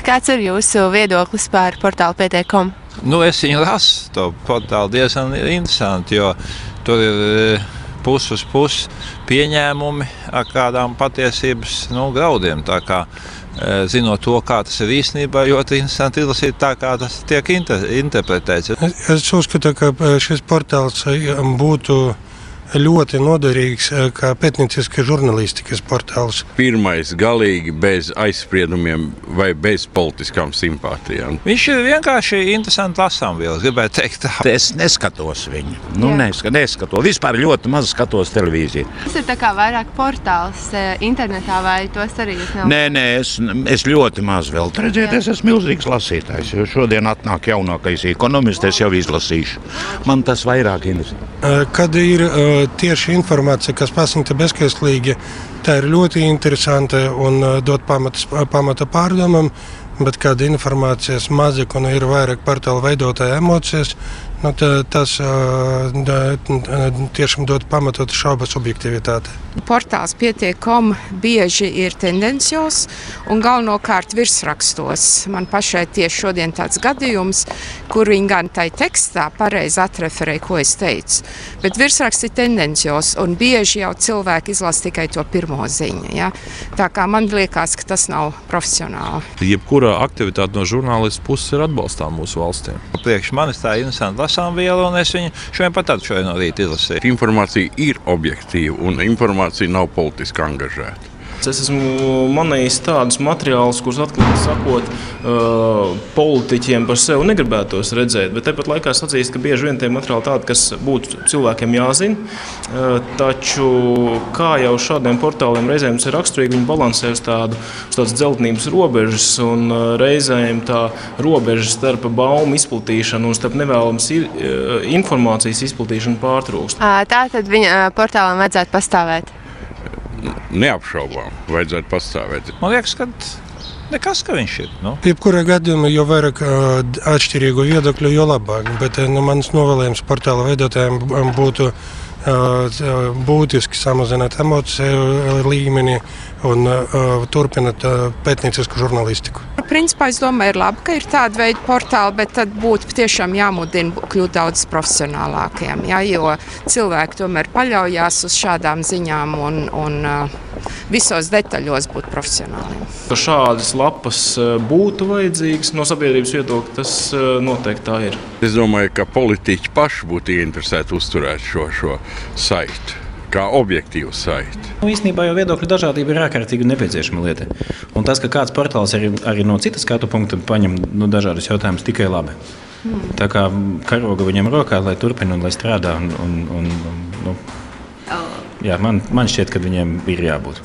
Kāds ir jūsu viedoklis par portālu PT.com? Es viņu lasu, to portālu diezgan interesanti, jo tur ir pusi uz pusi pieņēmumi ar kādām patiesības graudiem. Tā kā, zinot to, kā tas ir īstenībā, ļoti interesanti izlasīt tā, kā tas tiek interpretēts. Es uzskatu, ka šis portāls būtu ļoti noderīgs kā pētnieciskas žurnālistikas portāls. Pirmais galīgi bez aizspriedumiem vai bez politiskām simpātijām. Viņš ir vienkārši interesanti lasāmvielas, gribētu teikt tā. Es neskatos viņu. Neskatos. Vispār ļoti maz skatos televīziju. Tas ir tā kā vairāk portāls internetā, vai tos arī jūs nav? Nē, es ļoti maz vēl. Redziet, es esmu milzīgs lasītājs, jo šodien atnāk jaunākais ekonomists, es jau izlasīšu. Man tas vairāk interesē. Kad ir tieši informācija, kas pasniegta bezskaitlīgi, tā ir ļoti interesanta un dod pamata pārdomam, bet kad informācijas mazāk un ir vairāk portāla veidotāja emocijas, tas tiešām dod pamatot šaubas objektivitāte. Portāls PT.com bieži ir tendencios un galvenokārt virsrakstos. Man pašai tieši šodien tāds gadījums, kur viņi gan tai tekstā pareizi atreferē, ko es teicu, bet virsraksts ir tendencios un bieži jau cilvēki izlasa tikai to pirmo ziņu. Ja? Tā kā man liekas, ka tas nav profesionāli. Jebkura aktivitāte no žurnālistu puses ir atbalstām mūsu valstī. Priekš manis tā ir interesanta lasāmviela, un es viņu šodien no rīta izlasīju. Informācija ir objektīva un informācija nav politiski angažēta. Es esmu manījis tādus materiālus, kurus atklāti sakot, politiķiem par sevi negribētos redzēt, bet tāpat laikā sacīst, ka bieži vien tie materiāli tādi, kas būtu cilvēkiem jāzina, taču kā jau šādiem portāliem reizēm ir raksturīgi, viņi balansē uz tādas dzeltenības robežas un reizēm tā robeža starp baumu izplatīšanu un starp nevēlamas informācijas izplatīšanu pārtrūkst. Tātad viņa portālam vajadzētu pastāvēt? Neapšaubām vajadzētu pastāvēt. Man liekas, ka nekas, ka viņš ir. Jebkurā gadījumā, jo vairāk atšķirīgu viedokļu, jo labāk. Bet mans novēlējums portāla veidotājiem būtu būtiski samazināt emociju līmeni un turpināt pētniecisku žurnālistiku. Principā es domāju, ir labi, ka ir tāda veida portāli, bet tad būtu tiešām jāmudina kļūt daudz profesionālākiem, ja, jo cilvēki tomēr paļaujās uz šādām ziņām un visos detaļos būt profesionāliem. Ka šādas lapas būtu vajadzīgas no sabiedrības viedokļa, tas noteikti tā ir. Es domāju, ka politiķi paši būtu ieinteresēti uzturēt šo saiti, kā objektīvu saiti. Īstenībā jau viedokļu dažādība ir ārkārtīgi nepieciešama lieta. Un tas, ka kāds portāls arī no citas skatu punkta paņem dažādus jautājumus, tikai labi. Tā kā karoga viņam rokā, lai turpina un lai strādā. Jā, man šķiet, ka viņiem ir jābūt.